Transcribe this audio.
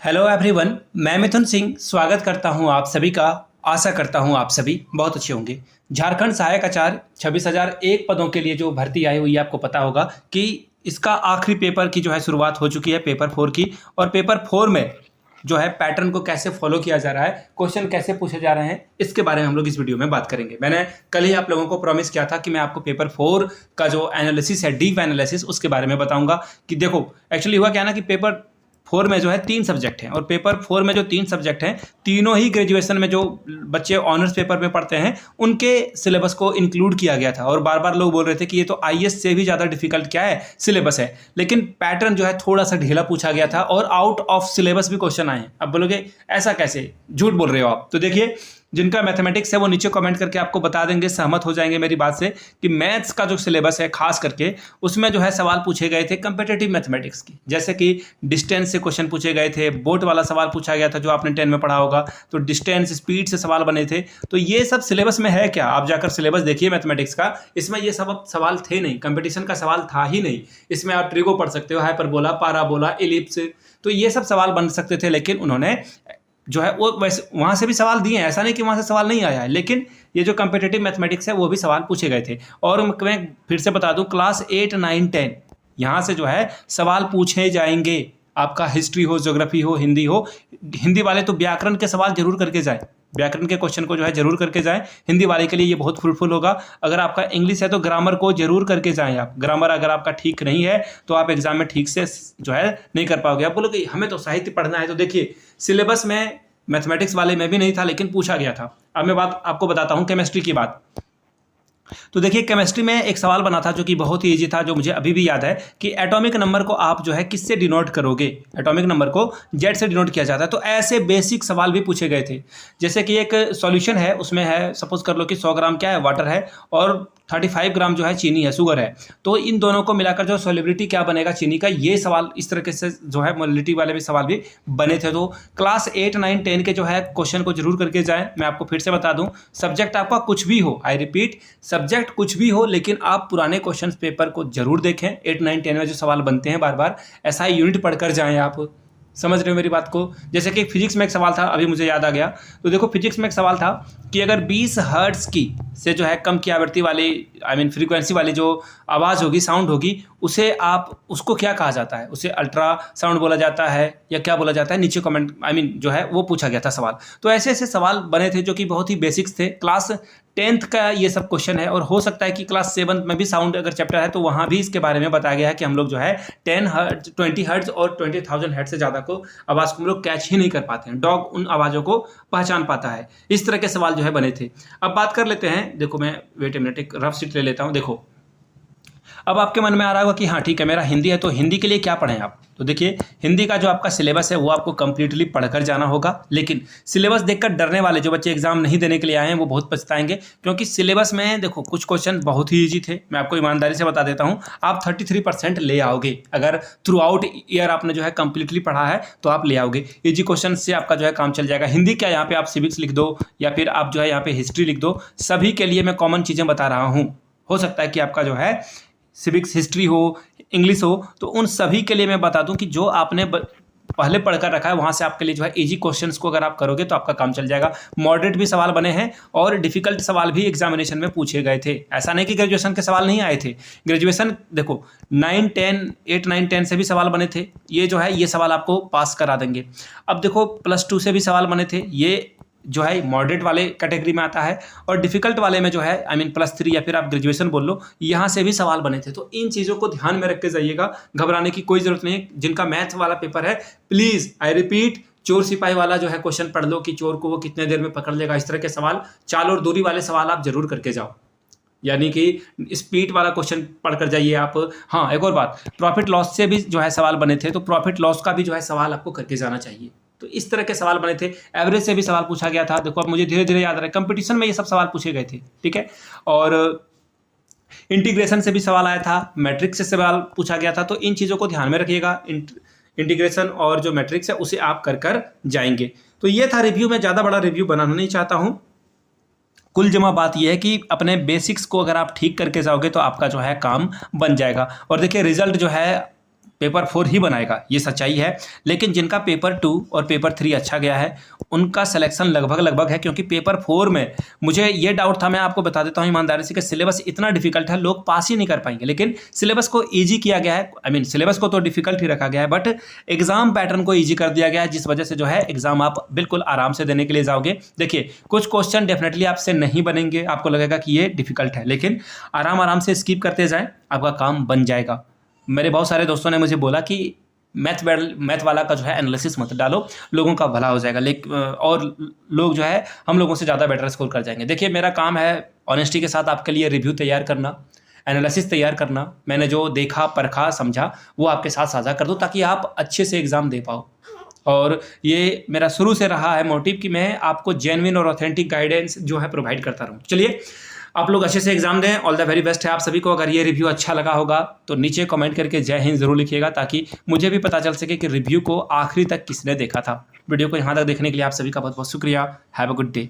Hello everyone, मैं मिथुन सिंह स्वागत करता हूं आप सभी का। आशा करता हूं आप सभी बहुत अच्छे होंगे। झारखंड सहायक आचार्य 26,001 पदों के लिए जो भर्ती आई हुई है, आपको पता होगा कि इसका आखिरी पेपर की जो है शुरुआत हो चुकी है, पेपर 4 की। और पेपर 4 में जो है पैटर्न को कैसे फॉलो किया जा रहा है, क्वेश्चन कैसे पूछे जा रहे हैं, इसके बारे में हम लोग इस वीडियो में बात करेंगे। मैंने कल ही आप लोगों को प्रॉमिस किया था कि मैं आपको पेपर 4 का जो एनालिसिस है, डीप एनालिसिस, उसके बारे में बताऊंगा। कि देखो एक्चुअली हुआ क्या ना कि पेपर 4 में जो है 3 सब्जेक्ट हैं, और पेपर 4 में जो 3 सब्जेक्ट हैं, तीनों ही ग्रेजुएशन में जो बच्चे ऑनर्स पेपर में पढ़ते हैं उनके सिलेबस को इंक्लूड किया गया था। और बार बार लोग बोल रहे थे कि ये तो आईएएस से भी ज़्यादा डिफिकल्ट क्या है, सिलेबस है। लेकिन पैटर्न जो है थोड़ा सा ढीला पूछा गया था और आउट ऑफ सिलेबस भी क्वेश्चन आए हैं। अब बोलोगे ऐसा कैसे, झूठ बोल रहे हो आप। तो देखिए, जिनका मैथमेटिक्स है वो नीचे कमेंट करके आपको बता देंगे, सहमत हो जाएंगे मेरी बात से, कि मैथ्स का जो सिलेबस है खास करके उसमें जो है सवाल पूछे गए थे कंपेटिटिव मैथमेटिक्स की। जैसे कि डिस्टेंस से क्वेश्चन पूछे गए थे, बोट वाला सवाल पूछा गया था जो आपने 10 में पढ़ा होगा, तो डिस्टेंस स्पीड से सवाल बने थे। तो ये सब सिलेबस में है क्या? आप जाकर सिलेबस देखिए मैथमेटिक्स का, इसमें ये सब सवाल थे नहीं, कंपटीशन का सवाल था ही नहीं। इसमें आप ट्रिगो पढ़ सकते हो, हाइपरबोला, पाराबोला, एलिप्स, तो ये सब सवाल बन सकते थे। लेकिन उन्होंने जो है वो वैसे वहाँ से भी सवाल दिए हैं, ऐसा नहीं कि वहाँ से सवाल नहीं आया है, लेकिन ये जो कंपेटिटिव मैथमेटिक्स है वो भी सवाल पूछे गए थे। और मैं फिर से बता दूं, क्लास 8, 9, 10 यहाँ से जो है सवाल पूछे जाएंगे। आपका हिस्ट्री हो, ज्योग्राफी हो, हिंदी हो। हिंदी वाले तो व्याकरण के सवाल जरूर करके जाए, व्याकरण के क्वेश्चन को जो है जरूर करके जाएं। हिंदी वाले के लिए ये बहुत फ्रूटफुल होगा। अगर आपका इंग्लिश है तो ग्रामर को जरूर करके जाएं आप। ग्रामर अगर आपका ठीक नहीं है तो आप एग्जाम में ठीक से जो है नहीं कर पाओगे। आप बोलोगे हमें तो साहित्य पढ़ना है, तो देखिए सिलेबस में मैथमेटिक्स वाले में भी नहीं था, लेकिन पूछा गया था। अब मैं बात आपको बताता हूँ केमिस्ट्री की बात। तो देखिए, केमिस्ट्री में एक सवाल बना था जो कि बहुत ही ईजी था, जो मुझे अभी भी याद है, कि एटॉमिक नंबर को आप जो है किससे डिनोट करोगे। एटॉमिक नंबर को जेड से डिनोट किया जाता है। तो ऐसे बेसिक सवाल भी पूछे गए थे। जैसे कि एक सॉल्यूशन है, उसमें है, सपोज कर लो कि 100 ग्राम क्या है, वाटर है, और 35 ग्राम जो है चीनी है, शुगर है। तो इन दोनों को मिलाकर जो सॉल्युबिलिटी क्या बनेगा चीनी का, ये सवाल इस तरीके से जो है मोलिटी वाले भी सवाल भी बने थे। तो क्लास 8, 9, 10 के जो है क्वेश्चन को जरूर करके जाएं। मैं आपको फिर से बता दूं, सब्जेक्ट आपका कुछ भी हो, आई रिपीट, सब्जेक्ट कुछ भी हो, लेकिन आप पुराने क्वेश्चन पेपर को जरूर देखें। 8, 9, 10 में जो सवाल बनते हैं बार बार, ऐसा ही यूनिट पढ़कर जाएं आप। समझ रहे हो मेरी बात को? जैसे कि फिजिक्स में एक सवाल था, अभी मुझे याद आ गया। तो देखो, फिजिक्स में एक सवाल था कि अगर 20 हर्ट्ज की से जो है कम की आवृत्ति वाली, फ्रीक्वेंसी वाली जो आवाज़ होगी, साउंड होगी, उसे आप उसको क्या कहा जाता है? उसे अल्ट्रा साउंड बोला जाता है या क्या बोला जाता है? नीचे कमेंट जो है वो पूछा गया था सवाल। तो ऐसे ऐसे सवाल बने थे जो कि बहुत ही बेसिक्स थे। क्लास 10th का ये सब क्वेश्चन है, और हो सकता है कि क्लास 7th में भी साउंड अगर चैप्टर है तो वहाँ भी इसके बारे में बताया गया है कि हम लोग जो है 10 हर्ट्ज, 20 हर्ट्ज और 20,000 हर्ट्ज से ज़्यादा को आवाज़ को हम लोग कैच ही नहीं कर पाते हैं। डॉग उन आवाज़ों को पहचान पाता है। इस तरह के सवाल जो है बने थे। अब बात कर लेते हैं, देखो मैं वेट ए मिनट, एक रफ शीट ले लेता हूँ। देखो, अब आपके मन में आ रहा होगा कि हाँ ठीक है, मेरा हिंदी है, तो हिंदी के लिए क्या पढ़ें आप? तो देखिए, हिंदी का जो आपका सिलेबस है वो आपको कंप्लीटली पढ़कर जाना होगा। लेकिन सिलेबस देखकर डरने वाले जो बच्चे एग्जाम नहीं देने के लिए आए हैं वो बहुत पछताएंगे, क्योंकि सिलेबस में देखो कुछ क्वेश्चन बहुत ही ईजी थे। मैं आपको ईमानदारी से बता देता हूँ, आप 33% ले आओगे। अगर थ्रू आउट ईयर आपने जो है कंप्लीटली पढ़ा है तो आप ले आओगे। ईजी क्वेश्चन से आपका जो है काम चल जाएगा। हिंदी क्या, यहाँ पे आप सिविक्स लिख दो या फिर आप जो है यहाँ पे हिस्ट्री लिख दो। सभी के लिए मैं कॉमन चीज़ें बता रहा हूँ। हो सकता है कि आपका जो है सिविक्स, हिस्ट्री हो, इंग्लिश हो, तो उन सभी के लिए मैं बता दूं कि जो आपने पहले पढ़कर रखा है वहाँ से आपके लिए जो है इजी क्वेश्चंस को अगर आप करोगे तो आपका काम चल जाएगा। मॉडरेट भी सवाल बने हैं और डिफिकल्ट सवाल भी एग्जामिनेशन में पूछे गए थे। ऐसा नहीं कि ग्रेजुएशन के सवाल नहीं आए थे। ग्रेजुएशन देखो 9, 10, 8, 9, 10 से भी सवाल बने थे। ये जो है ये सवाल आपको पास करा देंगे। अब देखो, +2 से भी सवाल बने थे। ये जो है मॉडरेट वाले कैटेगरी में आता है। और डिफिकल्ट वाले में जो है +3 या फिर आप ग्रेजुएशन बोल लो, यहाँ से भी सवाल बने थे। तो इन चीज़ों को ध्यान में रख के जाइएगा, घबराने की कोई ज़रूरत नहीं है। जिनका मैथ्स वाला पेपर है, प्लीज़ आई रिपीट, चोर सिपाही वाला जो है क्वेश्चन पढ़ लो कि चोर को वो कितने देर में पकड़ लेगा। इस तरह के सवाल, चाल और दूरी वाले सवाल आप जरूर करके जाओ, यानी कि स्पीड वाला क्वेश्चन पढ़कर जाइए आप। हाँ, एक और बात, प्रॉफिट लॉस से भी जो है सवाल बने थे, तो प्रॉफिट लॉस का भी जो है सवाल आपको करके जाना चाहिए। तो इस तरह के सवाल बने थे। एवरेज से भी सवाल पूछा गया था। देखो, अब मुझे धीरे धीरे याद आ रहा है, कंपटीशन में ये सब सवाल पूछे गए थे, ठीक है। और इंटीग्रेशन से भी सवाल आया था, मैट्रिक्स से सवाल पूछा गया था। तो इन चीज़ों को ध्यान में रखिएगा। इंटीग्रेशन और जो मैट्रिक्स है उसे आप कर जाएंगे। तो ये था रिव्यू। मैं ज़्यादा बड़ा रिव्यू बनाना नहीं चाहता हूँ। कुल जमा बात यह है कि अपने बेसिक्स को अगर आप ठीक करके जाओगे तो आपका जो है काम बन जाएगा। और देखिए, रिजल्ट जो है पेपर 4 ही बनाएगा, ये सच्चाई है। लेकिन जिनका पेपर 2 और पेपर 3 अच्छा गया है उनका सिलेक्शन लगभग है, क्योंकि पेपर 4 में मुझे ये डाउट था, मैं आपको बता देता हूँ ईमानदारी से, कि सिलेबस इतना डिफिकल्ट है लोग पास ही नहीं कर पाएंगे। लेकिन सिलेबस को ईजी किया गया है, आई मीन सिलेबस को तो डिफिकल्ट ही रखा गया है, बट एग्जाम पैटर्न को ईजी कर दिया गया है, जिस वजह से जो है एग्जाम आप बिल्कुल आराम से देने के लिए जाओगे। देखिए कुछ क्वेश्चन डेफिनेटली आपसे नहीं बनेंगे, आपको लगेगा कि ये डिफिकल्ट है, लेकिन आराम से स्किप करते जाएं, आपका काम बन जाएगा। मेरे बहुत सारे दोस्तों ने मुझे बोला कि मैथ वाला का जो है एनालिसिस मत डालो, लोगों का भला हो जाएगा, लेकिन और लोग जो है हम लोगों से ज़्यादा बेटर स्कोर कर जाएंगे। देखिए मेरा काम है ऑनेस्टी के साथ आपके लिए रिव्यू तैयार करना, एनालिसिस तैयार करना, मैंने जो देखा परखा समझा वो आपके साथ साझा कर दूँ ताकि आप अच्छे से एग्ज़ाम दे पाओ। और ये मेरा शुरू से रहा है मोटिव कि मैं आपको जेन्युइन और ऑथेंटिक गाइडेंस जो है प्रोवाइड करता रहूँ। चलिए आप लोग अच्छे से एग्जाम दें, ऑल द वेरी बेस्ट है आप सभी को। अगर ये रिव्यू अच्छा लगा होगा तो नीचे कमेंट करके जय हिंद जरूर लिखिएगा, ताकि मुझे भी पता चल सके कि रिव्यू को आखिरी तक किसने देखा था। वीडियो को यहाँ तक देखने के लिए आप सभी का बहुत बहुत शुक्रिया। Have a good day.